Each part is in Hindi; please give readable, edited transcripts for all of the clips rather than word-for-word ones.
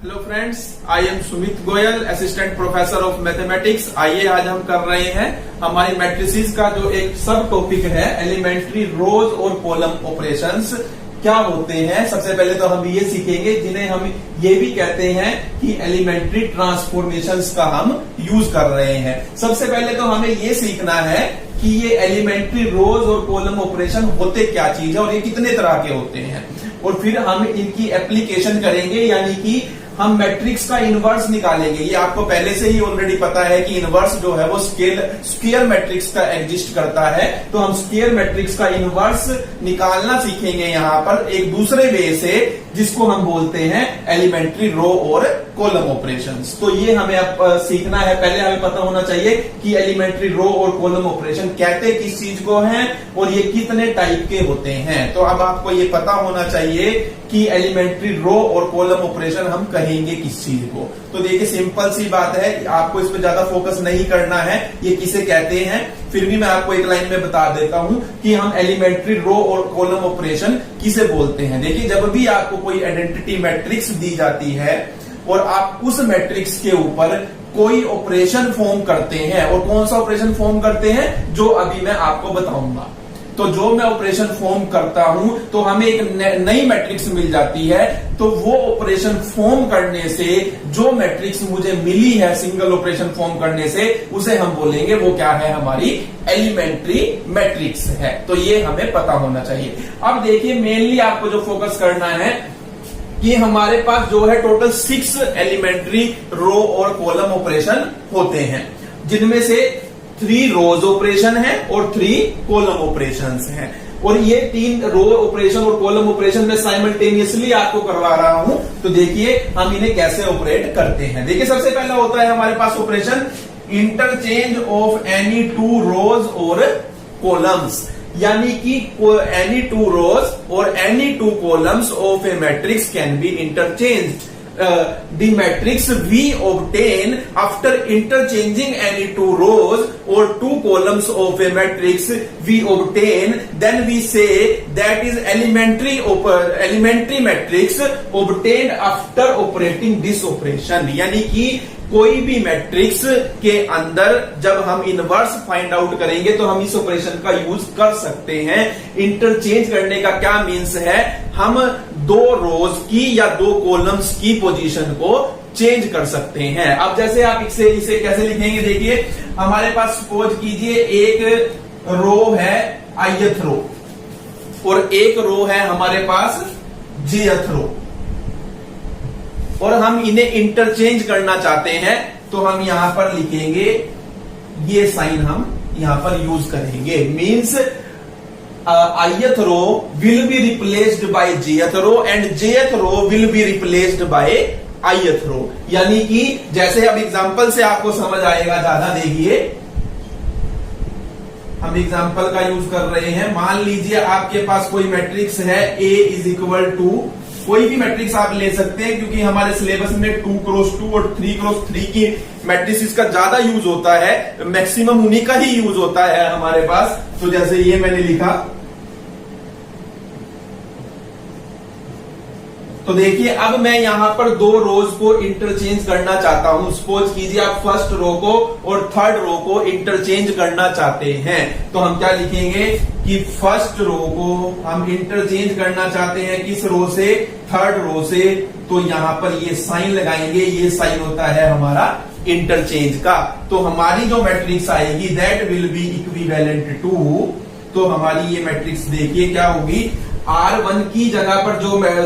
Hello friends, I am Sumit Goyal, assistant professor of mathematics. आइए आज हम कर रहे हैं हमारी मैट्रिसेस का जो एक सब टॉपिक है, एलिमेंट्री रोज और कॉलम ऑपरेशंस क्या होते हैं। सबसे पहले तो हम ये सीखेंगे जिन्हें हम ये भी कहते हैं कि एलिमेंट्री ट्रांसफॉर्मेशंस का हम यूज कर रहे हैं। सबसे पहले तो हमें ये सीखना है कि ये एलिमेंट्री रोज और कॉलम ऑपरेशन होते क्या चीज है और ये कितने तरह के होते हैं, और फिर हम इनकी एप्लीकेशन करेंगे, यानी कि हम मैट्रिक्स का इनवर्स निकालेंगे। ये आपको पहले से ही ऑलरेडी पता है कि इनवर्स जो है वो स्क्वायर मैट्रिक्स का एग्जिस्ट करता है, तो हम स्क्वायर मैट्रिक्स का इनवर्स निकालना सीखेंगे यहाँ पर एक दूसरे वे से, जिसको हम बोलते हैं एलिमेंट्री रो और कॉलम ऑपरेशंस। तो ये हमें अब सीखना है। पहले हमें पता होना चाहिए कि एलिमेंट्री रो और कॉलम ऑपरेशन कहते किस चीज को हैं और ये कितने टाइप के होते हैं। तो अब आपको ये पता होना चाहिए कि एलिमेंट्री रो और कॉलम ऑपरेशन हम कहेंगे किस चीज को। तो देखिए, सिंपल सी बात है, आपको इस पर ज्यादा फोकस नहीं करना है ये किसे कहते हैं, फिर भी मैं आपको एक लाइन में बता देता हूं कि हम एलिमेंट्री रो और कॉलम ऑपरेशन किसे बोलते हैं। देखिए, जब भी आपको कोई आइडेंटिटी मैट्रिक्स दी जाती है और आप उस मैट्रिक्स के ऊपर कोई ऑपरेशन फॉर्म करते हैं, और कौन सा ऑपरेशन फॉर्म करते हैं जो अभी मैं आपको बताऊंगा, तो जो मैं ऑपरेशन फॉर्म करता हूं तो हमें एक नई मैट्रिक्स मिल जाती है। तो वो ऑपरेशन फॉर्म करने से जो मैट्रिक्स मुझे मिली है सिंगल ऑपरेशन फॉर्म करने से, उसे हम बोलेंगे वो क्या है, हमारी एलिमेंट्री मैट्रिक्स है। तो ये हमें पता होना चाहिए। अब देखिए, मेनली आपको जो फोकस करना है कि हमारे पास जो है टोटल 6 एलिमेंट्री रो और कॉलम ऑपरेशन होते हैं, जिनमें से 3 रोज ऑपरेशन है और 3 कॉलम ऑपरेशंस हैं। और ये 3 रो ऑपरेशन और कॉलम ऑपरेशन में साइमल्टेनियसली आपको करवा रहा हूं। तो देखिए हम इन्हें कैसे ऑपरेट करते हैं। देखिए, सबसे पहला होता है हमारे पास ऑपरेशन इंटरचेंज ऑफ एनी 2 रोज और कॉलम्स, यानी कि एनी 2 रोज और any 2 columns of A matrix can be interchanged. The matrix we obtain after interchanging any 2 rows or 2 columns of a matrix we obtain, then we say that is elementary matrix obtained after operating this operation. यानी कि कोई भी मैट्रिक्स के अंदर जब हम इनवर्स फाइंड आउट करेंगे तो हम इस ऑपरेशन का यूज कर सकते हैं। इंटरचेंज करने का क्या मीन्स है, हम 2 रोज की या 2 कॉलम्स की पोजीशन को चेंज कर सकते हैं। अब जैसे आप इसे कैसे लिखेंगे, देखिए हमारे पास सपोज कीजिए एक रो है ith रो और एक रो है हमारे पास jth रो, और हम इन्हें इंटरचेंज करना चाहते हैं, तो हम यहां पर लिखेंगे, ये साइन हम यहां पर यूज करेंगे। Means ith row will be replaced by jth row and jth row will be replaced by ith row. यानी कि जैसे अब एग्जांपल से आपको समझ आएगा ज्यादा, देखिए हम एग्जांपल का यूज कर रहे हैं। मान लीजिए आपके पास कोई मैट्रिक्स है A इज इक्वल टू, कोई भी मैट्रिक्स आप ले सकते हैं, क्योंकि हमारे सिलेबस में 2 क्रॉस 2 और 3 क्रॉस 3 की मैट्रिक्स का ज्यादा यूज होता है, मैक्सिमम उन्हीं का ही यूज होता है हमारे पास। तो जैसे ये मैंने लिखा, तो देखिए अब मैं यहां पर 2 रोज को इंटरचेंज करना चाहता हूं। सपोज कीजिए आप फर्स्ट रो को और थर्ड रो को इंटरचेंज करना चाहते हैं, तो हम क्या लिखेंगे कि फर्स्ट रो को हम इंटरचेंज करना चाहते हैं किस रो से, थर्ड रो से। तो यहां पर ये साइन लगाएंगे, ये साइन होता है हमारा इंटरचेंज का। तो हमारी जो मैट्रिक्स आएगी that will be equivalent to, तो हमारी ये मैट्रिक्स देखिए क्या होगी, R1 की जगह पर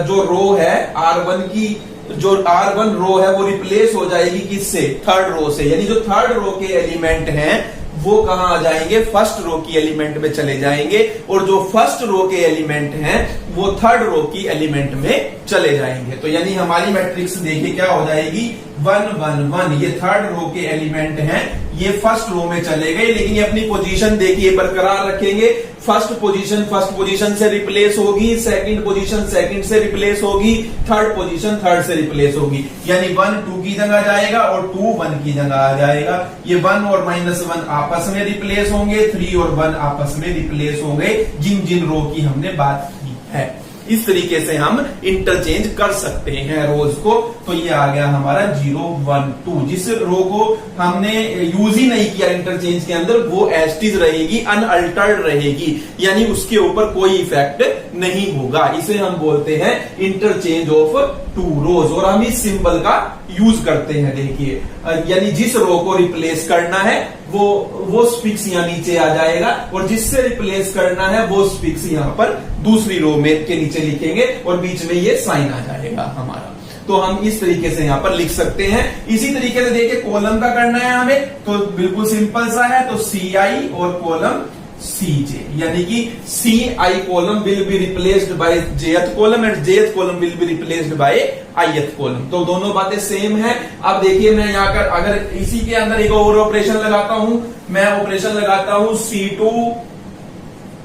जो रो है, R1 रो है वो रिप्लेस हो जाएगी किससे, थर्ड रो से। यानी जो थर्ड रो के एलिमेंट हैं वो कहां आ जाएंगे, फर्स्ट रो की एलिमेंट में चले जाएंगे, और जो फर्स्ट रो के एलिमेंट हैं वो थर्ड रो की एलिमेंट में चले जाएंगे। तो यानी हमारी मैट्रिक्स देखिए क्या हो जाएगी, 1 1 1। ये थर्ड रो के एलिमेंट हैं, ये फर्स्ट रो में चले गए, लेकिन ये अपनी पोजीशन देखिए बरकरार रखेंगे। फर्स्ट पोजीशन से रिप्लेस होगी, सेकंड पोजीशन सेकंड से रिप्लेस होगी, थर्ड पोजीशन थर्ड से रिप्लेस होगी। यानी 1 2 की जगह जाएगा और 2 1 की जगह आ जाएगा। ये 1 और -1 आपस में रिप्लेस होंगे, 3 और 1 आपस में रिप्लेस होंगे, जिन जिन रो की हमने बात की है। इस तरीके से हम इंटरचेंज कर सकते हैं रोज को। तो ये आ गया हमारा 0 1 2। जिस रो को हमने यूज ही नहीं किया इंटरचेंज के अंदर वो एज इट इज रहेगी, अनअल्टर्ड रहेगी, यानी उसके ऊपर कोई इफेक्ट नहीं होगा। इसे हम बोलते हैं इंटरचेंज ऑफ टू रोज। और हम इस सिंबल का यूज करते हैं, देखिए, यानी जिस रो को रिप्लेस करना है वो स्पिक्स यहाँ नीचे आ जाएगा, और जिससे रिप्लेस करना है वो स्पिक्स यहाँ पर दूसरी रो में के नीचे लिखेंगे, और बीच में ये साइन आ जाएगा हमारा। तो हम इस तरीके से यहाँ पर लिख सकते हैं। इसी तरीके से देखिए कॉलम का करना है हमें, तो बिल्कुल सिंपल सा है, तो CI और कॉलम CJ, यानी कि CI column will be replaced by jth column and jth column will be replaced by ith column. तो दोनों बातें सेम है। अब देखिए मैं यहाँ कर अगर इसी के अंदर एक और ऑपरेशन लगाता हूं, मैं ऑपरेशन लगाता हूं C2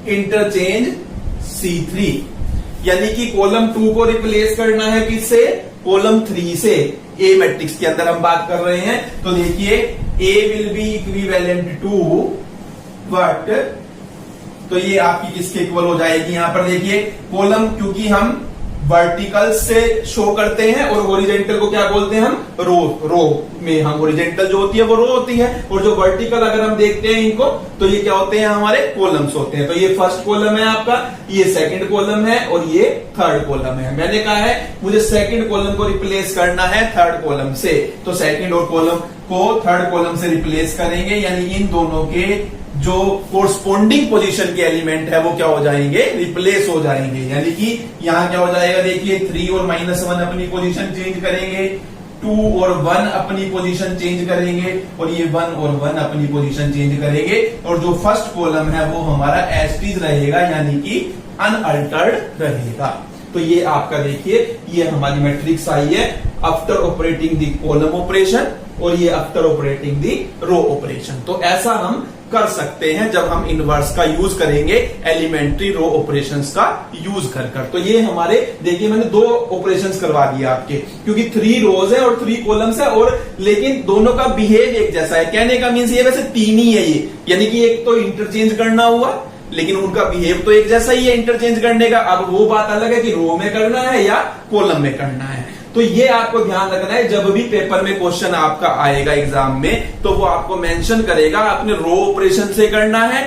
इंटरचेंज C3, यानी कि कॉलम 2 को रिप्लेस करना है किससे, कॉलम 3 से। ए मैट्रिक्स के अंदर हम बात कर रहे हैं, तो देखिए A will be equivalent to what, तो ये आपकी किसके इक्वल हो जाएगी, यहां पर देखिए कॉलम, क्योंकि हम वर्टिकल से शो करते हैं और हॉरिजॉन्टल को क्या बोलते हैं हम, रो में हम हॉरिजॉन्टल जो होती है वो रो होती है, और जो वर्टिकल अगर हम देखते हैं इनको तो ये क्या होते हैं, हमारे कॉलम्स होते हैं। तो ये फर्स्ट कॉलम है आपका, ये सेकंड कॉलम है, और ये थर्ड कॉलम है। मैंने कहा है मुझे सेकंड कॉलम को रिप्लेस करना है थर्ड कॉलम से, तो सेकंड और कॉलम को थर्ड कॉलम से रिप्लेस करेंगे, यानी इन दोनों के जो कोरस्पोंडिंग पोजीशन के एलिमेंट है वो क्या हो जाएंगे, रिप्लेस हो जाएंगे। यानी कि यहां क्या हो जाएगा, देखिए 3 और -1 अपनी पोजीशन चेंज करेंगे, 2 और 1 अपनी पोजीशन चेंज करेंगे, और ये 1 और 1 अपनी पोजीशन चेंज करेंगे, और जो फर्स्ट कॉलम है वो हमारा एज इट इज रहेगा, यानी कि अनअल्टर्ड रहेगा। तो ये आपका देखिए ये हमारी मैट्रिक्स आई है after operating the column operation, और ये after operating the row operation. तो ऐसा हम कर सकते हैं जब हम इनवर्स का यूज करेंगे एलिमेंट्री रो ऑपरेशंस का यूज कर। तो ये हमारे देखिए मैंने 2 ऑपरेशंस करवा दिए आपके, क्योंकि 3 रोज है और 3 कॉलम्स है, और लेकिन दोनों का बिहेव एक जैसा है। कहने का मीन्स ये वैसे 3 ही है ये, यानी कि एक तो इंटरचेंज करना हुआ, लेकिन उनका बिहेव तो एक जैसा ही है इंटरचेंज करने का। अब वो बात अलग है कि रो में करना है या कॉलम में करना है। तो ये आपको ध्यान रखना है, जब भी पेपर में क्वेश्चन आपका आएगा एग्जाम में, तो वो आपको मेंशन करेगा आपने रो ऑपरेशन से करना है,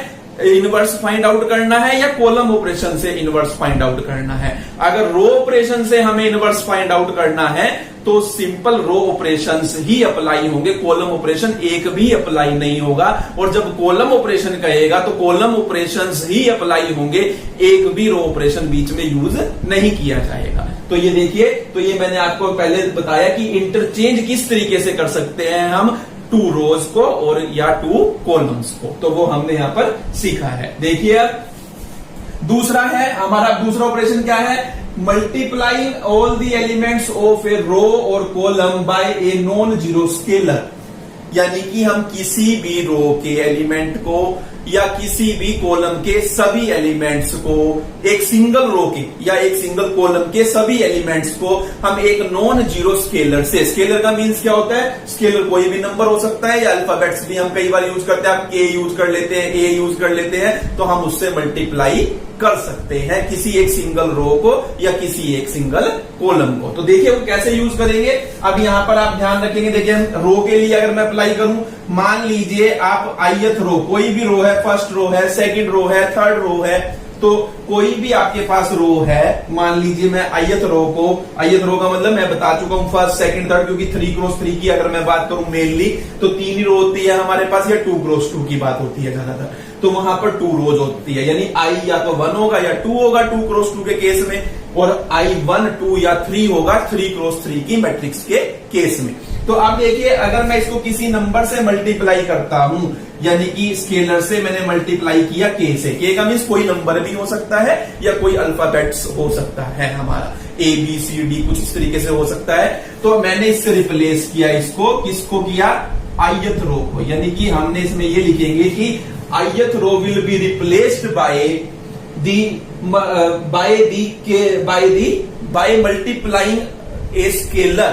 इनवर्स फाइंड आउट करना है, या कॉलम ऑपरेशन से इनवर्स फाइंड आउट करना है। अगर रो ऑपरेशन से हमें इनवर्स फाइंड आउट करना है तो सिंपल रो ऑपरेशंस ही अप्लाई होंगे, कॉलम ऑपरेशन एक भी अप्लाई नहीं होगा। और जब कॉलम ऑपरेशन कहेगा तो कॉलम ऑपरेशंस ही अप्लाई होंगे, एक भी रो ऑपरेशन बीच में यूज नहीं किया जाएगा। तो ये देखिए, तो ये मैंने आपको पहले बताया कि इंटरचेंज किस तरीके से कर सकते हैं हम 2 रोज को और या 2 कॉलम्स को, तो वो हमने यहां पर सीखा है। देखिए अब दूसरा है हमारा, दूसरा ऑपरेशन क्या है, multiplying all the elements of a row और column by a non zero scalar. यानी कि हम किसी भी रो के एलिमेंट को या किसी भी कॉलम के सभी एलिमेंट्स को, एक सिंगल रो के या एक सिंगल कॉलम के सभी एलिमेंट्स को हम एक नॉन जीरो स्केलर से, स्केलर का मीन्स क्या होता है, स्केलर कोई भी नंबर हो सकता है, या अल्फाबेट्स भी हम कई बार यूज करते हैं, आप के यूज कर लेते हैं, ए यूज कर लेते हैं, तो हम उससे मल्टीप्लाई कर सकते हैं किसी एक सिंगल रो को या किसी एक सिंगल कॉलम को। तो देखिए वो कैसे यूज करेंगे, अब यहां पर आप ध्यान रखेंगे। देखिए रो के लिए अगर मैं अप्लाई करूं, मान लीजिए आप ith रो, कोई भी रो है, फर्स्ट रो है, सेकंड रो है, थर्ड रो है, तो कोई भी आपके पास रो है, मान लीजिए मैं ith रो को, ith रो का मतलब मैं बता चुका हूं फर्स्ट सेकंड थर्ड, क्योंकि 3x3 की अगर मैं बात करूं मेनली तो 3 ही रो होती है हमारे पास, या 2x2 की बात होती है ज्यादातर, तो वहां पर 2 रोज होती है, यानी I या तो 1 होगा या 2 होगा 2x2 के केस में, और I 1 2 या 3 होगा 3x3 की मैट्रिक्स के केस में। तो आप देखिए अगर मैं इसको किसी नंबर से मल्टीप्लाई करता हूं, यानी कि स्केलर से मैंने मल्टीप्लाई किया के से, के का मीन्स कोई नंबर भी हो सकता है या कोई अल्फाबेट्स हो सकता है हमारा, ABCD कुछ इस तरीके से हो सकता है। तो मैंने इससे रिप्लेस किया इसको, किसको किया, ith रो को, यानी कि हमने इसमें ये लिखेंगे कि ith row will be replaced by multiplying a scalar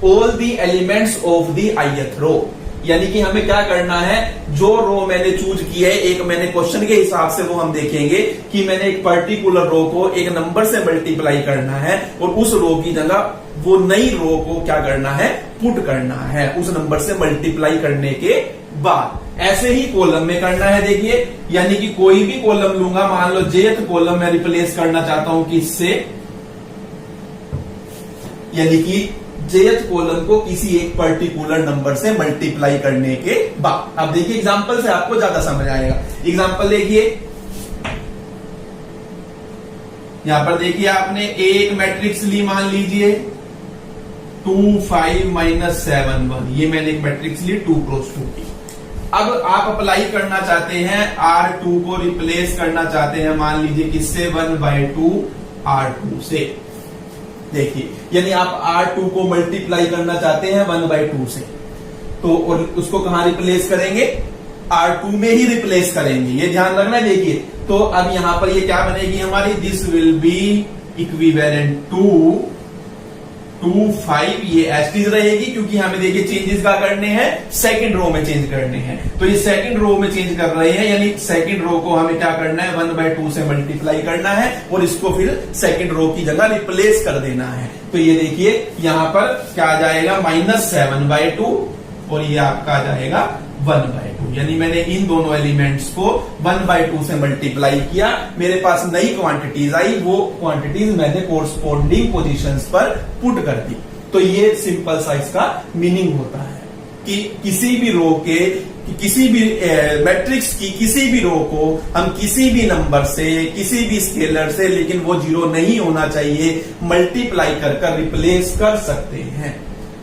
all the elements of the ith row। यानी कि हमें क्या करना है, जो रो मैंने चूज की है, एक मैंने क्वेश्चन के हिसाब से वो हम देखेंगे कि मैंने एक पर्टिकुलर रो को एक नंबर से मल्टीप्लाई करना है और उस रो की जगह वो नई रो को क्या करना है, पुट करना है उस नंबर से मल्टीप्लाई करने के बाद। ऐसे ही कॉलम में करना है। देखिए, यानी कि कोई भी कॉलम लूंगा, मान लो jth कॉलम में रिप्लेस करना चाहता हूं किससे, यानी कि jth कॉलम को किसी एक पर्टिकुलर नंबर से मल्टीप्लाई करने के बाद। अब देखिए एग्जांपल से आपको ज्यादा समझ आएगा। एग्जांपल देखिए, यहां पर देखिए आपने एक मैट्रिक्स ली, मान लीजिए 2 5 -7 1, ये मैंने एक मैट्रिक्स ली 2 × 2 की। अब आप अप्लाई करना चाहते हैं, R2 को रिप्लेस करना चाहते हैं, मान लीजिए किससे, 1/2 R2 से। देखिए, यानी आप R2 को मल्टीप्लाई करना चाहते हैं 1/2 से, तो और उसको कहां रिप्लेस करेंगे, R2 में ही रिप्लेस करेंगे, ये ध्यान रखना है। देखिए, तो अब यहां पर ये क्या बनेगी हमारी, this will be equivalent to 2 5, ये एस्टीज रहेगी क्योंकि हमें देखिए चेंजेस क्या करने हैं, सेकंड रो में चेंज करने हैं। तो ये सेकंड रो में चेंज कर रहे हैं, यानी सेकंड रो को हमें क्या करना है, 1/2 से मल्टीप्लाई करना है और इसको फिर सेकंड रो की जगह रिप्लेस कर देना है। तो ये देखिए यहां पर क्या आ जाएगा, -7/2 और ये आपका आ जाएगा 1/2। यानी मैंने इन दोनों एलिमेंट्स को 1/2 से मल्टीप्लाई किया, मेरे पास नई क्वांटिटीज आई, वो क्वांटिटीज मैंने कोरस्पोंडिंग पोजीशंस पर पुट कर दी। तो ये सिंपल सा इसका मीनिंग होता है कि किसी भी रो के, किसी भी मैट्रिक्स की किसी भी रो को हम किसी भी नंबर से, किसी भी स्केलर से, लेकिन वो 0 नहीं होना चाहिए, मल्टीप्लाई कर रिप्लेस कर सकते हैं।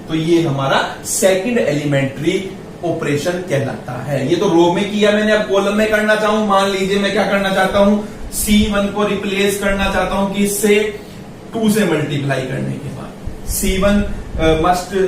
तो ये हमारा सेकंड एलिमेंट्री ऑपरेशन कहलाता है। ये तो रो में किया मैंने, अब कॉलम में करना चाहूं, मान लीजिए मैं क्या करना चाहता हूं, C1 को रिप्लेस करना चाहता हूं कि इससे 2 से मल्टीप्लाई करने के बाद।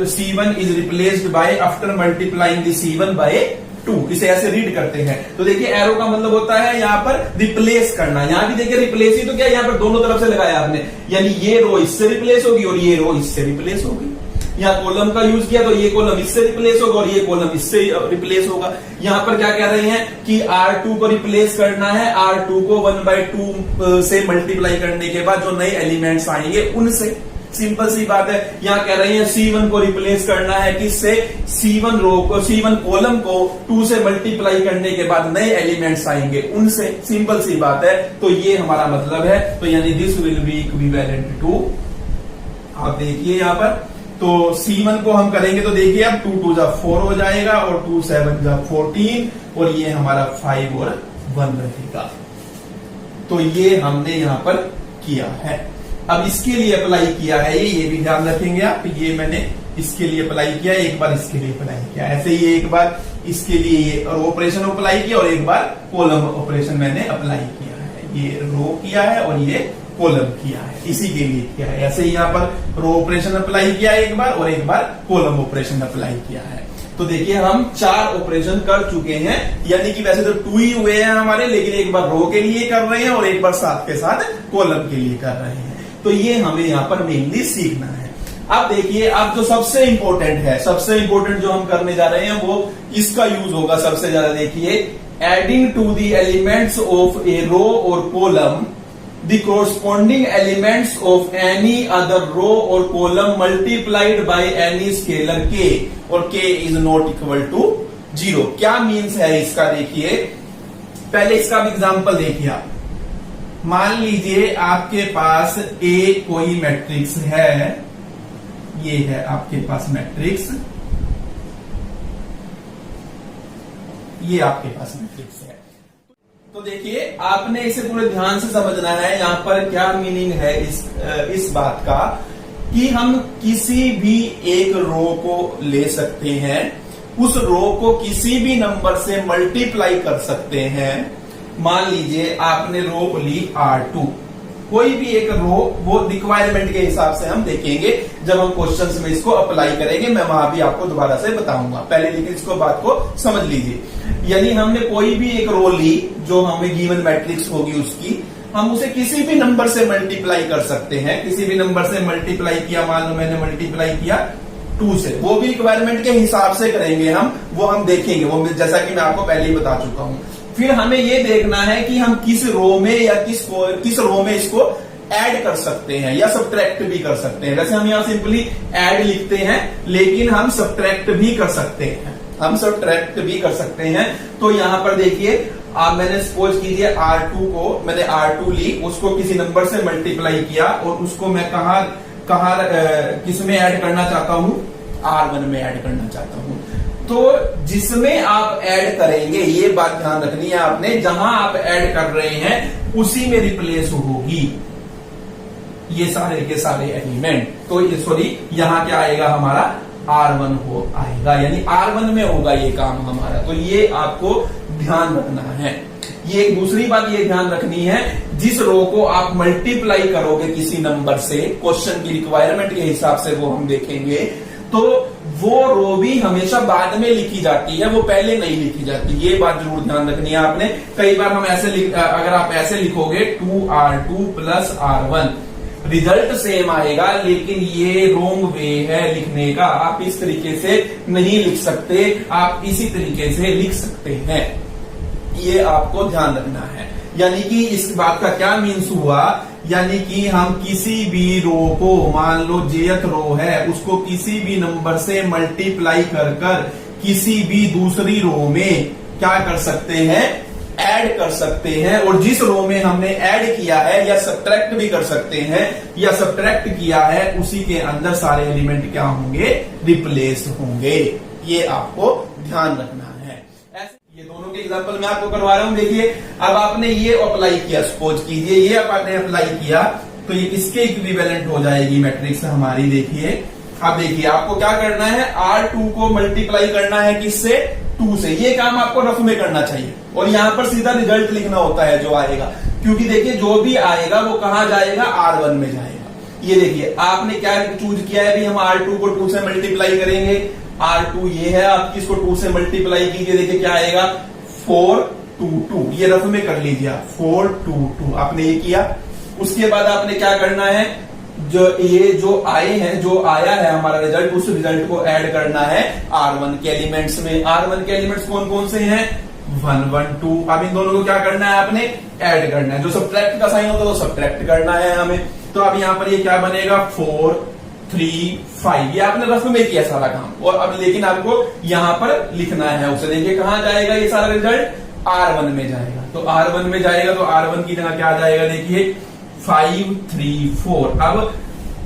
C1 is replaced by after multiplying the C1 by 2, इसे ऐसे रीड करते हैं। तो देखिए एरो का मतलब होता है यहां पर रिप्लेस करना, यहां भी देखिए रिप्लेस ही तो क्या, यहां पर दोनों तरफ से लगाया आपने, यानी ये रो इससे रिप्लेस होगी और ये रो इससे रिप्लेस होगी। यहाँ कॉलम का यूज किया तो ये कॉलम इससे रिप्लेस होगा और ये कॉलम इससे रिप्लेस होगा। यहाँ पर क्या कह रहे हैं कि R2 को रिप्लेस करना है, R2 को 1/2 से मल्टीप्लाई करने के बाद जो नए एलिमेंट्स आएंगे उनसे। सिंपल सी बात है। यहाँ कह रहे हैं C1 को रिप्लेस करना है किससे, C1 रो को, C1 कॉलम को 2 से मल्टीप्लाई करने के बाद नए एलिमेंट्स आएंगे उनसे। सिंपल सी बात है। तो ये हमारा मतलब है। तो यानी this will be equivalent to, आप देखिए यहाँ पर, तो C1 को हम करेंगे तो देखिए अब 2 2 4 हो जाएगा और 2 7 14 और ये हमारा 5 और 1 रहेगा। तो ये हमने यहां पर किया है। अब इसके लिए अप्लाई किया है, ये भी ध्यान रखेंगे आप, ये मैंने इसके लिए अप्लाई किया, एक बार इसके लिए अप्लाई किया, ऐसे ही एक बार इसके लिए ऑपरेशन अप्लाई किया और एक बार कॉलम ऑपरेशन मैंने अप्लाई किया है। ये रो किया है और ये कॉलम किया है, इसी के लिए किया है। ऐसे ही यहाँ पर रो ऑपरेशन अप्लाई किया एक बार और एक बार कॉलम ऑपरेशन अप्लाई किया है। तो देखिए हम 4 ऑपरेशन कर चुके हैं, यानी कि वैसे तो 2 ही हुए हैं हमारे, लेकिन एक बार रो के लिए कर रहे हैं और एक बार साथ के साथ कॉलम के लिए कर रहे हैं। तो ये हमें यहाँ पर मेनली सीखना है। अब देखिए, अब जो सबसे इंपॉर्टेंट है, सबसे इंपॉर्टेंट जो हम करने जा रहे हैं वो इसका यूज होगा सबसे ज्यादा। देखिए, adding to the elements of a row और column the corresponding elements of any other row or column multiplied by any scalar k और k is not equal to 0। क्या मीन्स है इसका, देखिए पहले इसका भी एग्जांपल देखिए आप। मान लीजिए आपके पास A कोई मैट्रिक्स है, ये है आपके पास मैट्रिक्स, ये आपके पास मैट्रिक्स है। तो देखिए आपने इसे पूरे ध्यान से समझना है। यहाँ पर क्या मीनिंग है इस बात का कि हम किसी भी एक रो को ले सकते हैं, उस रो को किसी भी नंबर से मल्टीप्लाई कर सकते हैं। मान लीजिए आपने रो ली R2, कोई भी एक रो, वो रिक्वायरमेंट के हिसाब से हम देखेंगे जब हम क्वेश्चंस में इसको अप्लाई करेंगे, मैं वहां भी आपको दोबारा से बताऊंगा। पहले लेकिन इसको बात को समझ लीजिए। यानी हमने कोई भी एक रो ली जो हमें गिवन मैट्रिक्स होगी उसकी, हम उसे किसी भी नंबर से मल्टीप्लाई कर सकते हैं। किसी भी नंबर से मल्टीप्लाई किया, मान लो मैंने मल्टीप्लाई किया 2 से, वो भी रिक्वायरमेंट के हिसाब से करेंगे वो हम देखेंगे, वो जैसा कि मैं आपको पहले ही बता चुका हूं। फिर हमें ये देखना है कि हम किस रो में या किस रो में इसको ऐड कर सकते हैं या सब्ट्रैक्ट भी कर सकते हैं। वैसे हम यहाँ सिंपली ऐड लिखते हैं, लेकिन हम सब्ट्रैक्ट भी कर सकते हैं, तो यहां पर देखिए मैंने सपोज कीजिए R2 को मैंने R2 ली, उसको किसी नंबर से मल्टीप्लाई किया और उसको मैं किस में ऐड करना चाहता हूं, R1 में ऐड करना चाहता हूं। तो जिसमें आप ऐड करेंगे, ये बात ध्यान रखनी है आपने, जहां आप ऐड कर रहे हैं उसी में रिप्लेस होगी ये सारे के सारे एलिमेंट। तो ये यहां क्या आएगा हमारा R1 आएगा, यानी R1 में होगा ये काम हमारा। तो ये आपको ध्यान रखना है। ये एक दूसरी बात ये ध्यान रखनी है, जिस रो को आप मल्टीप्लाई करोगे किसी नंबर से, क्वेश्चन की रिक्वायरमेंट के हिसाब से वो हम देखेंगे, तो वो रो भी हमेशा बाद में लिखी जाती है, वो पहले नहीं लिखी जाती। ये बात जरूर ध्यान रखनी है आपने। कई बार हम अगर आप ऐसे लिखोगे 2R2 plus R1, result same आएगा, लेकिन ये रोंग वे है लिखने का। आप इस तरीके से नहीं लिख सकते, आप इसी तरीके से लिख सकते हैं। ये आपको ध्यान रखना है। यानी कि इस बात का क्या मीन्स हुआ, यानी कि हम किसी भी रो को, मान लो jth रो है, उसको किसी भी नंबर से मल्टीप्लाई कर किसी भी दूसरी रो में क्या कर सकते हैं, ऐड कर सकते हैं। और जिस रो में हमने ऐड किया है या सब्ट्रैक्ट भी कर सकते हैं, या सब्ट्रैक्ट किया है उसी के अंदर सारे एलिमेंट क्या होंगे, रिप्लेस होंगे। ये आपको ध्यान रखना है। ये दोनों के एग्जांपल मैं आपको करवा रहा हूं। देखिए अब आपने ये अप्लाई किया, सपोज कीजिए ये आपने अप्लाई किया, तो ये इसके इक्विवेलेंट हो जाएगी मैट्रिक्स हमारी। देखिए अब देखिए आपको क्या करना है, R2 को मल्टीप्लाई करना है किससे, 2 से। ये काम आपको रफ में करना चाहिए और यहां पर सीधा रिजल्ट लिखना होता है जो आएगा, क्योंकि देखिए जो भी आएगा वो कहां जाएगा, R1 में जाएगा। ये देखिए आपने क्या चूज किया है, हम R2 को 2 से मल्टीप्लाई करेंगे। R2 ये है, आप किसको 2 से मल्टीप्लाई कीजिए, देखिए क्या आएगा 4 2 2। ये रफ में कर लीजिए आप, 4 2 2 आपने ये किया। उसके बाद आपने क्या करना है, जो आया है हमारा रिजल्ट, उस रिजल्ट को ऐड करना है R1 के एलिमेंट्स में। R1 के एलिमेंट्स कौन कौन से हैं, 1 1 2। अब इन दोनों को क्या करना है, आपने ऐड करना है। जो सब्ट्रैक्ट का साइन होता है तो सब्ट्रैक्ट करना है हमें। तो अब यहां पर ये क्या बनेगा, 4 3 5। ये आपने रफ में किया सारा काम, और अब लेकिन आपको यहां पर लिखना है उसे। देखिए कहां जाएगा ये सारा रिजल्ट, R1 में जाएगा। तो R1 में जाएगा तो R1 की जगह क्या आ जाएगा, देखिए 5 3 4।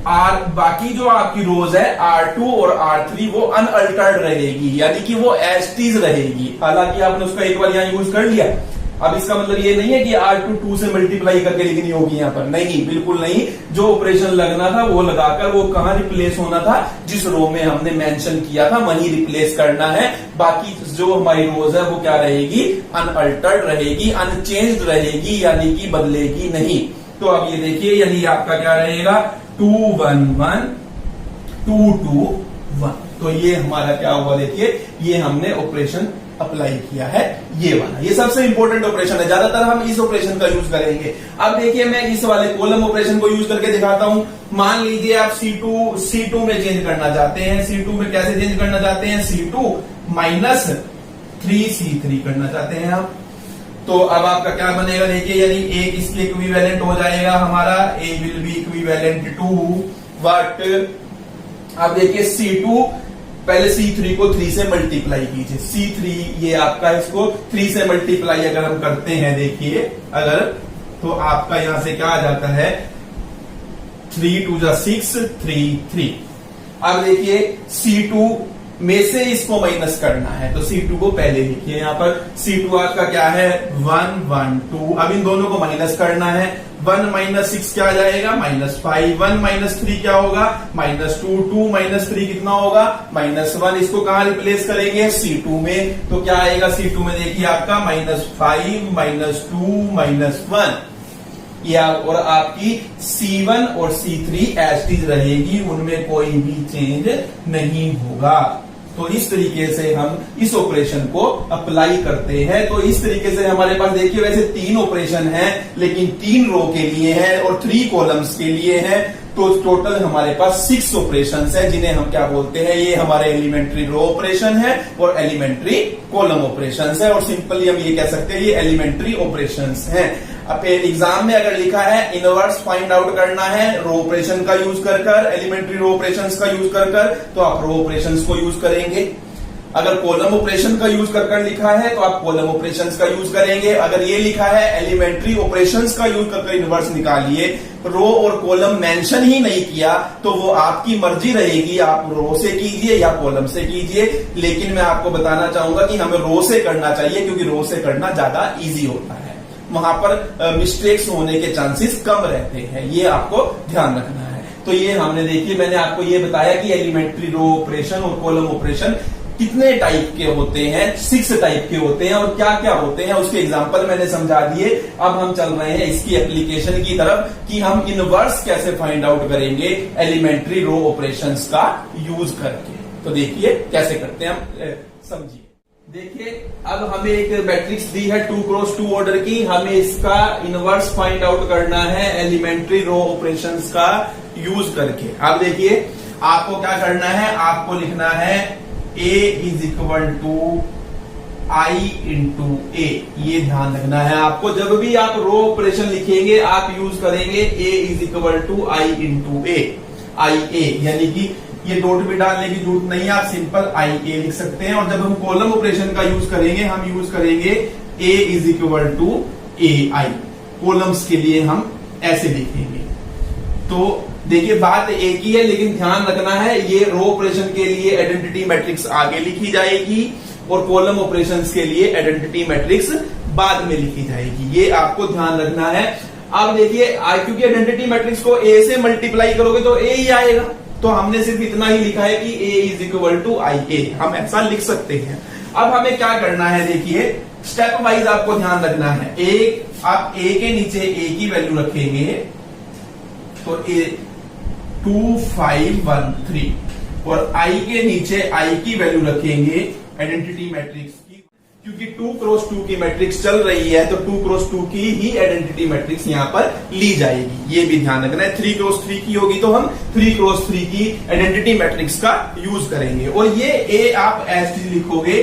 अब बाकी जो आपकी रोज है R2 और R3 वो अनअल्टर्ड रहेगी, यानी कि वो एज टीज रहेगी। हालांकि आपने उसका एक बार यहां यूज कर लिया। अब इसका मतलब ये नहीं है कि R2 2 से मल्टीप्लाई करके लिखनी होगी यहां पर, नहीं, बिल्कुल नहीं। जो ऑपरेशन लगना था वो लगाकर वो कहां रिप्लेस होना था, जिस रो में हमने मेंशन किया था वहीं रिप्लेस करना है। बाकी जो हमारी रोज है वो क्या रहेगी, अनअल्टर्ड रहेगी, अनचेंज्ड रहेगी, यानी कि बदलेगी नहीं। तो अब ये देखिए, यानी आपका क्या रहेगा 2 1 1 2 2 1। तो ये हमारा क्या हुआ, देखिए ये हमने ऑपरेशन अप्लाई किया है, ये वाला। ये सबसे इंपॉर्टेंट ऑपरेशन है, ज्यादातर हम इस ऑपरेशन का यूज करेंगे। अब देखिए मैं इस वाले कॉलम ऑपरेशन को यूज करके दिखाता हूं। मान लीजिए आप C2 में चेंज करना चाहते हैं। C2 में कैसे चेंज करना चाहते हैं, C2 माइनस 3C3 करना चाहते हैं आप। तो अब आपका क्या बनेगा, देखिए यानी एक इसके इक्विवेलेंट हो जाएगा हमारा, A will be equivalent to what. अब देखिए C2, पहले C3 को 3 से मल्टीप्लाई कीजिए। C3 ये आपका, इसको 3 से मल्टीप्लाई अगर हम करते हैं, देखिए अगर, तो आपका यहां से क्या आ जाता है 3 2 6 3 3। अब देखिए C2 में से इसको माइनस करना है, तो C2 को पहले लिखिए यहां पर। C2 आपका क्या है 1 1 2। अब इन दोनों को माइनस करना है। 1 माइनस 6 क्या आ जाएगा, -5। 1 माइनस 3 क्या होगा, -2। 2 माइनस 3 कितना होगा, -1। इसको कहां रिप्लेस करेंगे, C2 में। तो क्या आएगा C2 में, देखिए आपका -5 -2 -1। ये और आपकी C1 और C3 एज इट इज रहेगी, उनमें कोई भी चेंज नहीं होगा। तो इस तरीके से हम इस ऑपरेशन को अप्लाई करते हैं। तो इस तरीके से हमारे पास देखिए वैसे 3 ऑपरेशन हैं, लेकिन 3 रो के लिए हैं और 3 कॉलम्स के लिए हैं। तो टोटल हमारे पास 6 ऑपरेशंस है, जिन्हें हम क्या बोलते हैं, ये हमारे एलिमेंट्री रो ऑपरेशन है और एलिमेंट्री कॉलम ऑपरेशंस है, और सिंपली हम ये कह सकते हैं ये एलिमेंट्री ऑपरेशंस हैं। अब एग्जाम में अगर लिखा है इनवर्स फाइंड आउट करना है रो ऑपरेशन का यूज कर एलिमेंट्री रो ऑपरेशंस का यूज कर तो आप रो ऑपरेशंस को यूज करेंगे। अगर कॉलम ऑपरेशन का यूज कर लिखा है तो आप कॉलम ऑपरेशंस का यूज करेंगे। अगर ये लिखा है एलिमेंट्री ऑपरेशंस का यूज कर इनवर्स निकालिए, रो और कॉलम मेंशन ही नहीं किया, तो वो आपकी मर्जी रहेगी, आप रो से कीजिए या कॉलम से कीजिए। लेकिन मैं आपको बताना चाहूंगा कि हमें रो से करना चाहिए, क्योंकि रो से करना ज्यादा इजी होता है, वहां पर मिस्टेक्स होने के चांसेस कम रहते हैं, ये आपको ध्यान रखना है। तो ये हमने देखिए, मैंने आपको ये बताया कि एलिमेंट्री रो ऑपरेशन और कॉलम ऑपरेशन कितने टाइप के होते हैं, 6 टाइप के होते हैं, और क्या क्या होते हैं उसके एग्जांपल मैंने समझा दिए। अब हम चल रहे हैं इसकी एप्लीकेशन की तरफ कि हम इनवर्स कैसे फाइंड आउट करेंगे एलिमेंट्री रो ऑपरेशंस का यूज करके। तो देखिए कैसे करते हैं, हम समझिए। देखिए अब हमें एक मैट्रिक्स दी है 2x2 ऑर्डर की, हमें इसका इनवर्स फाइंड आउट करना है एलिमेंट्री रो ऑपरेशंस का यूज करके। अब देखिए आपको क्या करना है, आपको लिखना है A is equal to I into A. ये ध्यान रखना है आपको, जब भी आप रो ऑपरेशन लिखेंगे आप यूज करेंगे A is equal to I into A, I A, यानी कि ये डॉट भी डालने की जरूरत नहीं है, आप सिंपल आई ए लिख सकते हैं। और जब हम कॉलम ऑपरेशन का यूज करेंगे, हम यूज करेंगे A is equal to A I. Columns के लिए हम ऐसे लिखेंगे। तो देखिए बात एक ही है, लेकिन ध्यान रखना है ये रो ऑपरेशन के लिए आइडेंटिटी मैट्रिक्स आगे लिखी जाएगी और कॉलम ऑपरेशंस के लिए आइडेंटिटी मैट्रिक्स बाद में लिखी जाएगी, ये आपको ध्यान रखना है। अब देखिए क्योंकि आइडेंटिटी मैट्रिक्स को ए से मल्टीप्लाई करोगे तो ए ही आएगा, तो हमने सिर्फ इतना ही लिखा है कि ए इज इक्वल टू आई ए, हम ऐसा लिख सकते हैं। अब हमें क्या करना है, देखिए स्टेप वाइज आपको ध्यान रखना है। आप ए के नीचे ए की वैल्यू रखेंगे तो ए 2 5 1 3, और आई के नीचे आई की वैल्यू रखेंगे आइडेंटिटी मैट्रिक्स की, क्योंकि 2x2 की मैट्रिक्स चल रही है तो 2x2 की ही आइडेंटिटी मैट्रिक्स यहां पर ली जाएगी, ये भी ध्यान रखना है। 3x3 की होगी तो हम 3x3 की आइडेंटिटी मैट्रिक्स का यूज करेंगे। और ये ए आप एस लिखोगे,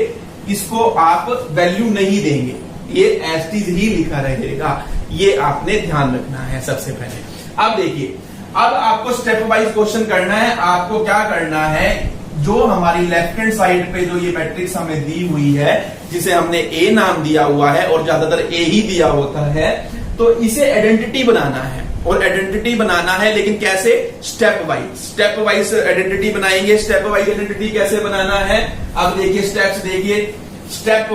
इसको आप वैल्यू नहीं देंगे, ये एस ही लिखा रहेगा, ये आपने ध्यान रखना है सबसे पहले। अब देखिए, अब आपको स्टेप वाइज क्वेश्चन करना है। आपको क्या करना है, जो हमारी लेफ्ट हैंड साइड पे जो ये मैट्रिक्स हमें दी हुई है, जिसे हमने ए नाम दिया हुआ है और ज्यादातर ए ही दिया होता है, तो इसे आइडेंटिटी बनाना है। और आइडेंटिटी बनाना है लेकिन कैसे, स्टेप वाइज आइडेंटिटी बनाएंगे। स्टेप वाइज आइडेंटिटी कैसे बनाना है, अब देखिए स्टेप्स देखिए। स्टेप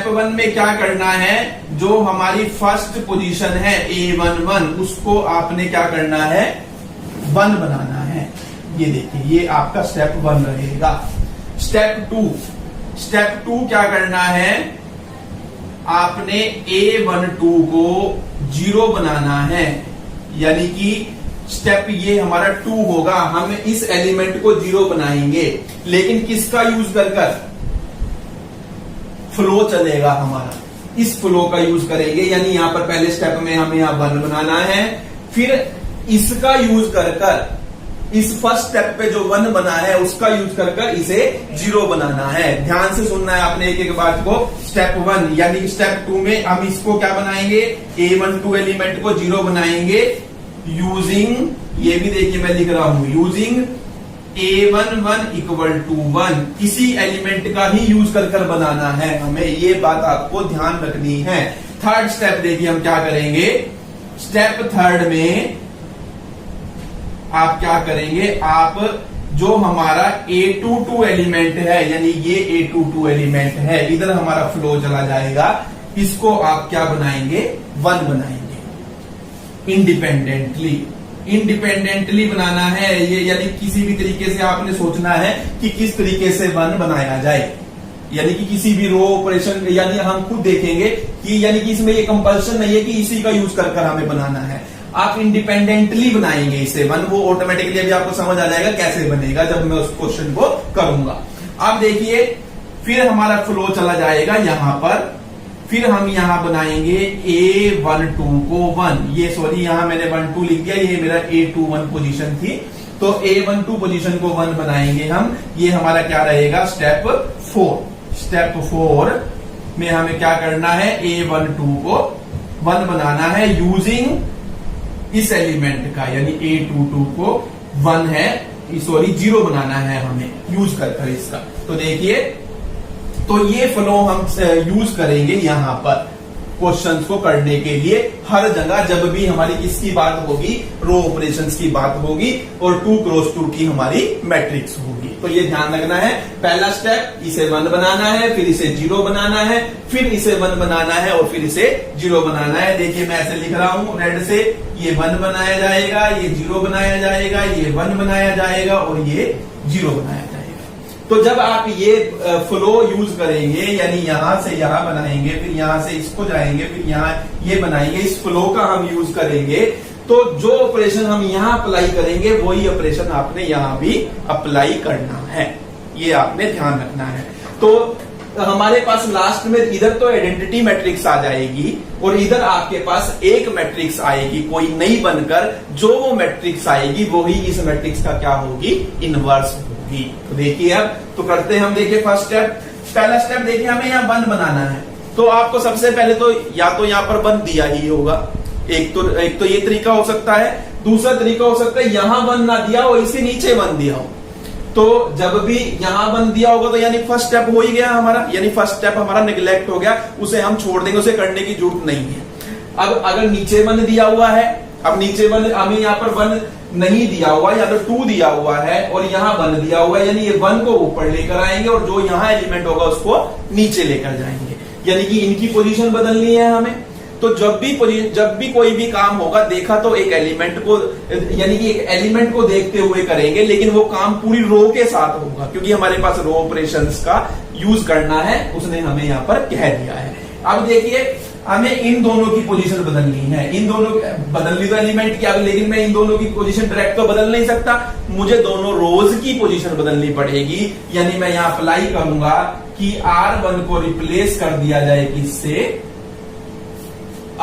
1 में क्या करना है, जो हमारी फर्स्ट पोजीशन है A11, उसको आपने क्या करना है, 1 बनाना है। ये देखिए ये आपका स्टेप 1 रहेगा। स्टेप 2 क्या करना है, आपने A12 को 0 बनाना है, यानी कि स्टेप ये हमारा 2 होगा। हम इस एलिमेंट को 0 बनाएंगे, लेकिन किसका यूज कर फ्लो चलेगा हमारा, इस फ्लो का यूज करेंगे। यानी यहां पर पहले स्टेप में हमें यहां 1 बनाना है, फिर इसका यूज कर इस फर्स्ट स्टेप पे जो 1 बना है उसका यूज कर इसे 0 बनाना है। ध्यान से सुनना है आपने एक एक बात को। स्टेप 1 यानी स्टेप 2 में हम इसको क्या बनाएंगे, A12 एलिमेंट को 0 बनाएंगे यूजिंग, ये भी देखिए मैं लिख रहा हूं, यूजिंग A11 इक्वल टू 1, किसी एलिमेंट का ही यूज कर बनाना है हमें, ये बात आपको ध्यान रखनी है। थर्ड स्टेप देखिए हम क्या करेंगे। स्टेप 3 में आप क्या करेंगे, आप जो हमारा A22 एलिमेंट है, यानी ये A22 एलिमेंट है, इधर हमारा फ्लो चला जाएगा, इसको आप क्या बनाएंगे, 1 बनाएंगे। इंडिपेंडेंटली बनाना है ये, यानी किसी भी तरीके से आपने सोचना है कि किस तरीके से 1 बनाया जाए, यानी कि किसी भी रो ऑपरेशन, यानी हम खुद देखेंगे कि यानी कि इसमें ये कंपल्शन नहीं है कि इसी का यूज कर हमें बनाना है। आप इंडिपेंडेंटली बनाएंगे इसे 1, वो ऑटोमेटिकली अभी आपको समझ आ जाएगा कैसे बनेगा जब मैं उस क्वेश्चन को करूंगा। अब देखिए फिर हमारा फ्लो चला जाएगा यहां पर, फिर हम यहां बनाएंगे A12 को 1, ये सॉरी यहां मैंने 12 लिख दिया, ये मेरा A21 पोजीशन थी, तो A12 पोजीशन को 1 बनाएंगे हम। ये हमारा क्या रहेगा, स्टेप 4। स्टेप 4 में हमें क्या करना है, A12 को 1 बनाना है यूजिंग इस एलिमेंट का, यानी A22 को 1 है, सॉरी 0 बनाना है हमें यूज कर इसका। तो देखिए, तो ये फ्लो हम यूज करेंगे यहां पर क्वेश्चंस को करने के लिए हर जगह, जब भी हमारी किसकी बात होगी, रो ऑपरेशंस की बात होगी और 2 क्रॉस 2 की हमारी मैट्रिक्स होगी। तो ये ध्यान रखना है, पहला स्टेप इसे 1 बनाना है, फिर इसे 0 बनाना है, फिर इसे 1 बनाना है और फिर इसे 0 बनाना है। देखिए मैं ऐसे लिख रहा हूं रेड से, ये 1 बनाया जाएगा, ये 0 बनाया जाएगा, ये 1 बनाया जाएगा और ये 0 बनाया जाएगा। तो जब आप ये फ्लो यूज करेंगे, यानी यहां से यहां बनाएंगे, फिर यहां से इसको जाएंगे, फिर यहां ये बनाएंगे, इस फ्लो का हम यूज करेंगे, तो जो ऑपरेशन हम यहां अप्लाई करेंगे वही ऑपरेशन आपने यहां भी अप्लाई करना है, ये आपने ध्यान रखना है। तो हमारे पास लास्ट में इधर तो आइडेंटिटी मैट्रिक्स आ जाएगी और इधर आपके पास एक मैट्रिक्स आएगी कोई नई बनकर, जो वो मैट्रिक्स आएगी वही इस मैट्रिक्स का क्या होगी, इनवर्स होगी। तो देखिए अब तो करते हैं हम, देखिए फर्स्ट स्टेप, पहला स्टेप देखिए हमें यहाँ 1 बनाना है। तो आपको सबसे पहले तो या तो यहाँ पर 1 दिया ही होगा, एक तो ये तरीका हो सकता है, दूसरा तरीका हो सकता है यहां 1 ना दिया हो, इसके नीचे 1 दिया हो। तो जब भी यहां 1 दिया होगा तो यानी फर्स्ट स्टेप हो ही गया हमारा, यानी फर्स्ट स्टेप हमारा निगलेक्ट हो गया, उसे हम छोड़ देंगे, उसे करने की जरूरत नहीं है। अब अगर नीचे 1 दिया हुआ है, अब नीचे 1 हमें यहाँ पर 1 नहीं दिया हुआ, या तो 2 दिया हुआ है और यहाँ 1 दिया हुआ है, यानी ये 1 को ऊपर लेकर आएंगे और जो यहाँ एलिमेंट होगा उसको नीचे लेकर जाएंगे, यानी कि इनकी पोजीशन बदलनी है हमें। तो जब भी कोई भी काम होगा, देखा तो एक एलिमेंट को, यानी कि एक एलिमेंट को देखते हुए करेंगे, लेकिन वो काम पूरी रो के साथ होगा, क्योंकि हमारे पास रो ऑपरेशंस का यूज करना है, उसने हमें यहाँ पर कह दिया है। अब देखिए हमें इन दोनों की पोजीशन बदलनी है, इन दोनों बदलनी तो एलिमेंट की, लेकिन मैं इन दोनों की पोजीशन डायरेक्ट तो बदल नहीं सकता, मुझे दोनों रोज की पोजीशन बदलनी पड़ेगी। यानी मैं यहाँ अप्लाई करूंगा कि R1 को रिप्लेस कर दिया जाए किससे,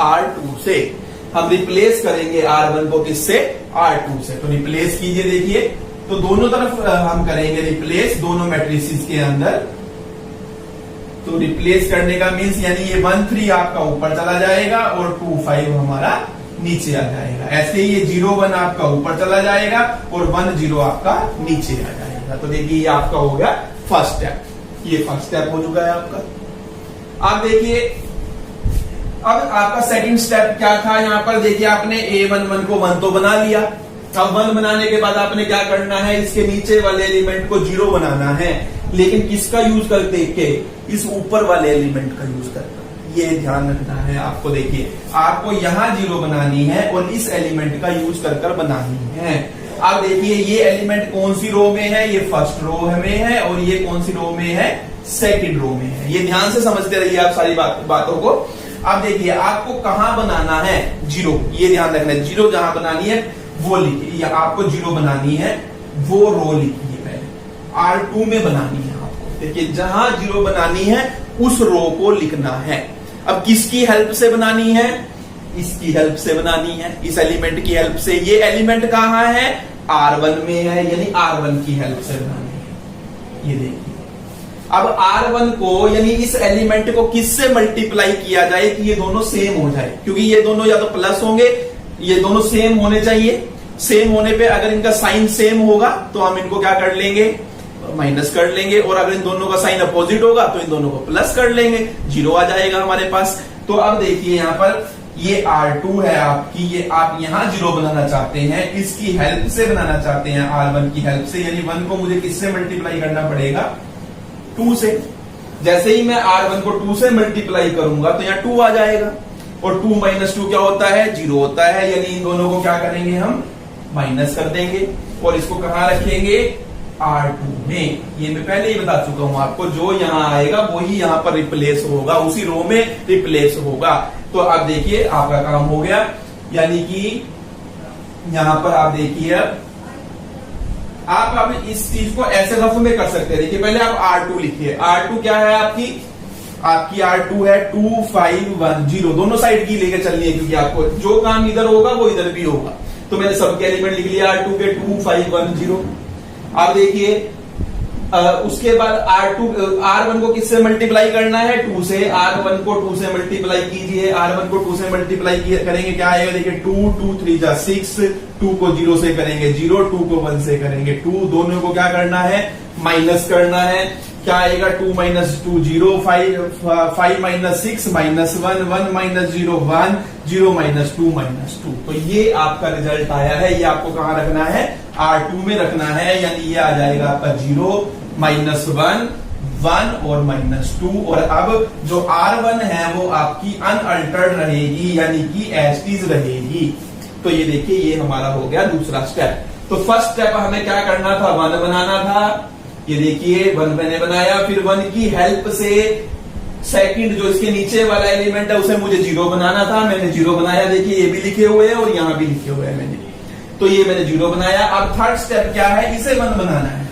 R2 से। हम रिप्लेस करेंगे R1 को किससे, R2 से। तो रिप्लेस कीजिए, देखिए तो दोनों तरफ हम करेंगे रिप्लेस, दोनों मैट्रिसेस के अंदर। तो रिप्लेस करने का मीन्स यानी ये 1 3 आपका ऊपर चला जाएगा और 2 5 हमारा नीचे आ जाएगा। ऐसे ही ये 0 1 आपका ऊपर चला जाएगा और 1 0 आपका नीचे आ जाएगा। तो देखिए ये आपका हो गया फर्स्ट स्टेप, ये फर्स्ट स्टेप हो चुका है आपका। आप देखिए अब आपका सेकंड स्टेप क्या था, यहां पर देखिए आपने A11 को 1 तो बना लिया। अब 1 बनाने के बाद आपने क्या करना है, इसके नीचे वाले एलिमेंट को 0 बनाना है, लेकिन किसका यूज करते के, इस ऊपर वाले एलिमेंट का यूज करना, ये ध्यान रखना है आपको। देखिए आपको यहां 0 बनानी है और इस एलिमेंट का यूज कर बनानी है। अब देखिए ये एलिमेंट कौन सी रो में है, ये फर्स्ट रो में है और ये कौन सी रो में है, सेकंड रो में है। ये ध्यान से समझते रहिए आप सारी बातों को। अब देखिए आपको कहां बनाना है 0, ये ध्यान रखना है, 0 जहां बनानी है वो लिखिए, या आपको 0 बनानी है वो रो लिखिए, पहले R2 में बनानी है आपको। देखिए जहां 0 बनानी है उस रो को लिखना है। अब किसकी हेल्प से बनानी है, इसकी हेल्प से बनानी है, इस एलिमेंट की हेल्प से। ये एलिमेंट कहां है, R1 में है, यानी R1 की हेल्प से बनानी है। ये देखिए अब R1 को, यानी इस एलिमेंट को किससे मल्टीप्लाई किया जाए कि ये दोनों सेम हो जाए, क्योंकि ये दोनों या तो प्लस होंगे, ये दोनों सेम होने चाहिए। सेम होने पे अगर इनका साइन सेम होगा तो हम इनको क्या कर लेंगे, माइनस कर लेंगे, और अगर इन दोनों का साइन अपोजिट होगा तो इन दोनों को प्लस कर लेंगे, 0 आ जाएगा हमारे पास। तो अब देखिए यहाँ पर ये R2 है आपकी, ये आप यहां 0 बनाना चाहते हैं, इसकी हेल्प से बनाना चाहते हैं, R1 की हेल्प से, यानी 1 को मुझे किससे मल्टीप्लाई करना पड़ेगा, 2 से। जैसे ही मैं R1 को 2 से मल्टीप्लाई करूंगा तो यहाँ 2 आ जाएगा, और 2 - 2 क्या होता है, 0 होता है, यानी इन दोनों को क्या करेंगे हम, माइनस कर देंगे, और इसको कहां रखेंगे, R2 में। ये मैं पहले ही बता चुका हूं आपको, जो यहां आएगा वही यहां पर रिप्लेस होगा, उसी रो में रिप्लेस होगा। तो अब देखिए आपका काम हो गया, यानी कि यहां पर आप देखिए आप इस चीज को ऐसे रफ में कर सकते हैं। देखिए पहले आप R2 लिखिए, R2 क्या है आपकी, आपकी R2 है 2510, दोनों साइड की लेकर चलनी है क्योंकि आपको जो काम इधर होगा वो इधर भी होगा। तो मैंने सबके एलिमेंट लिख लिया R2 के 2510। अब देखिए उसके बाद R1 को किससे मल्टीप्लाई करना है, 2 से। R1 को 2 से मल्टीप्लाई कीजिए, R1 को 2 से मल्टीप्लाई करेंगे क्या आएगा, देखिए 2, 2 3 जा 6, 2 को 0 से करेंगे 0, 2 को 1 से करेंगे 2, दोनों को क्या करना है, माइनस करना है। क्या आएगा, 2 minus 2 0, 5 minus 6 minus 1, 1 minus 0 1, 0 minus 2 minus 2। तो ये आपका रिजल्ट आया है। ये आपको कहां रखना है, R2 में रखना है, यानी ये आ जाएगा आपका 0 माइनस 1, 1 और माइनस 2। और अब जो R1 है वो आपकी अनअल्टर्ड रहेगी, यानी कि एज इट इज रहेगी। तो ये देखिए ये हमारा हो गया दूसरा स्टेप। तो फर्स्ट स्टेप हमें क्या करना था, 1 बनाना था। ये देखिए 1 मैंने बनाया, फिर 1 की हेल्प से सेकंड जो इसके नीचे वाला एलिमेंट है उसे मुझे 0 बनाना था, मैंने 0 बनाया। देखिए ये भी लिखे हुए हैं और यहां भी लिखे हुए हैं मैंने, तो ये मैंने 0 बनाया। अब थर्ड स्टेप क्या है, इसे 1 बनाना है,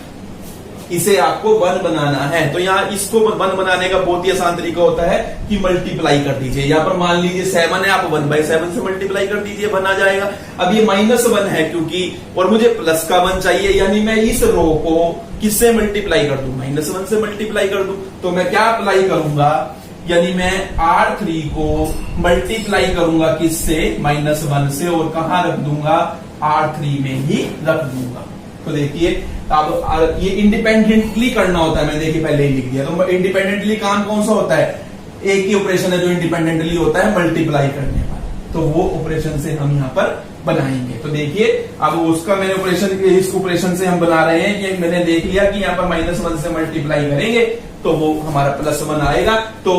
इसे आपको 1 बनाना है। तो यहाँ इसको 1 बनाने का बहुत ही आसान तरीका होता है कि मल्टीप्लाई कर दीजिए। यहाँ पर मान लीजिए 7 है, आप 1/7 से मल्टीप्लाई कर दीजिए, 1 आ जाएगा। अब ये -1 है क्योंकि, और मुझे प्लस का 1 चाहिए, यानी मैं इस रो को किससे मल्टीप्लाई कर दूं, -1 से मल्टीप्लाई कर दूं। तो मैं क्या अप्लाई करूंगा, यानी मैं R3 को मल्टीप्लाई करूंगा किससे, -1 से, और कहां रख दूंगा, R3 में ही रख दूंगा। तो देखिए अब ये इंडिपेंडेंटली करना होता है, मैंने देखिए पहले ही लिख दिया। तो इंडिपेंडेंटली काम कौन सा होता है, एक ही ऑपरेशन है जो इंडिपेंडेंटली होता है, मल्टीप्लाई करने वाला। तो वो ऑपरेशन से हम यहाँ पर बनाएंगे। तो देखिए अब उसका मैंने ऑपरेशन, इस ऑपरेशन से हम बना रहे हैं कि मैंने देख लिया कि यहाँ पर -1 से मल्टीप्लाई करेंगे तो वो हमारा +1 आएगा। तो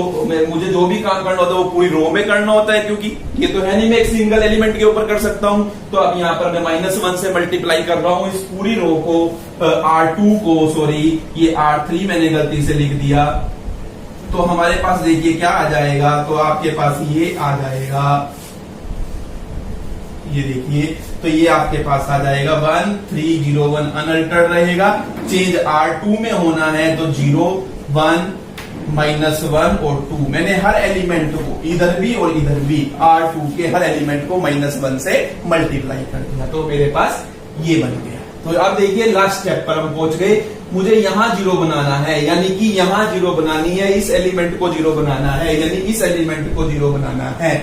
मुझे जो भी काम करना होता है वो पूरी रो में करना होता है, क्योंकि ये तो है नहीं मैं एक सिंगल एलिमेंट के ऊपर कर सकता हूं। तो अब यहाँ पर मैं -1 से मल्टीप्लाई कर रहा हूं इस पूरी रो को, R2 को, सॉरी ये R3 मैंने गलती से लिख दिया। तो हमारे पास देखिए क्या आ जाएगा, तो आपके पास ये आ जाएगा, ये देखिए, तो ये आपके पास आ जाएगा 1 3 0 1 अनअल्टर्ड रहेगा। चेंज R2 में होना है तो 0 1 -1 और 2, मैंने हर एलिमेंट को इधर भी और इधर भी R2 के हर एलिमेंट को -1 से मल्टीप्लाई कर दिया। तो मेरे पास ये बन गया। तो अब देखिए लास्ट स्टेप पर हम पहुंच गए। मुझे यहां 0 बनाना है, यानी कि यहां 0 बनानी है, इस एलिमेंट को 0 बनाना है, यानी इस एलिमेंट को 0 बनाना है।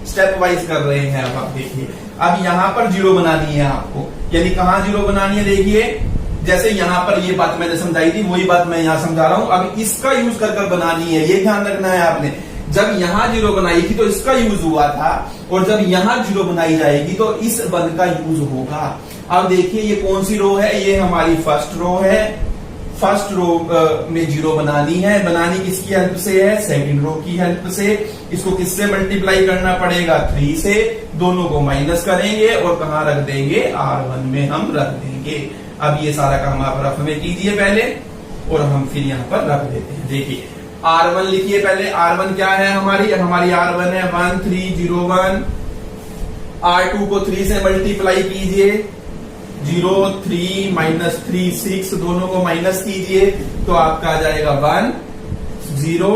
स्टेप वाइज कर रहे हैं। अब आप देखिए, अब यहां पर 0 बनानी है आपको, यानी कहां 0 बनानी है, देखिए जैसे यहां पर ये बात मैंने समझाई थी वही बात मैं यहां समझा रहा हूं। अब इसका यूज कर बनानी है, ये ध्यान रखना है आपने। जब यहां 0 बनाई थी तो इसका यूज हुआ था, और जब यहां 0 बनाई जाएगी तो इस 1 का यूज होगा। अब देखिए ये कौन सी रो है, ये हमारी फर्स्ट रो है। फर्स्ट रो में 0 बनानी है, बनानी किसकी हेल्प से है, सेकंड रो की हेल्प से। इसको किससे मल्टीप्लाई करना पड़ेगा, 3 से, दोनों को माइनस करेंगे और कहां रख देंगे, R1 में हम रख देंगे। अब ये सारा काम आप रफ में कीजिए पहले, और हम फिर यहां पर रख देते हैं। देखिए R1 लिखिए पहले, R1 क्या है हमारी R1 है 1 3 0 1। R2 को 3 से मल्टीप्लाई कीजिए, 0 3 -3 6, दोनों को माइनस कीजिए तो आपका आ जाएगा 1 0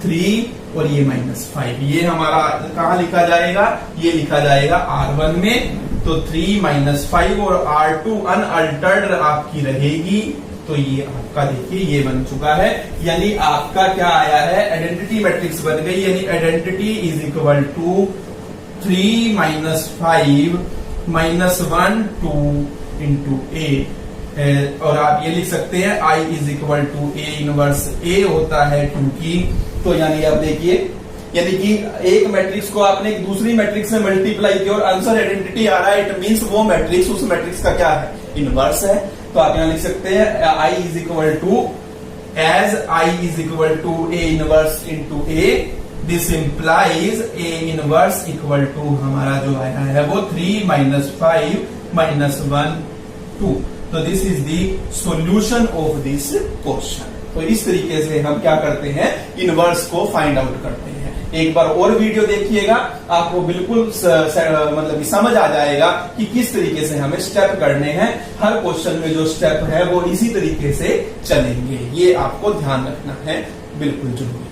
3 और ये -5। ये हमारा कहां लिखा जाएगा, ये लिखा जाएगा R1 में। तो 3 -5 और R2 अनअल्टर्ड आपकी रहेगी। तो ये आपका देखिए ये बन चुका है, यानी आपका क्या आया है, आइडेंटिटी मैट्रिक्स बन गई। यानी identity is equal to 3 -5 -1 2 into A। और आप ये लिख सकते हैं I is equal to A inverse A होता है, क्योंकि तो यानी आप देखिए, यानी कि एक मैट्रिक्स को आपने एक दूसरी मैट्रिक्स में मल्टीप्लाई किया और आंसर आइडेंटिटी आ रहा है, इट मींस वो मैट्रिक्स उस मैट्रिक्स का क्या है, इनवर्स है। तो आप यहां लिख सकते हैं I is equal to, as I is equal to A inverse into A, this implies A inverse equal to हमारा जो आया है वो 3 -5 -1 2। तो this is the solution of this question. तो इस तरीके से हम क्या करते हैं, इनवर्स को फाइंड आउट करते हैं। एक बार और वीडियो देखिएगा, आपको बिल्कुल मतलब समझ आ जाएगा कि किस तरीके से हमें स्टेप करने हैं। हर क्वेश्चन में जो स्टेप है वो इसी तरीके से चलेंगे, ये आपको ध्यान रखना है, बिल्कुल जरूरी।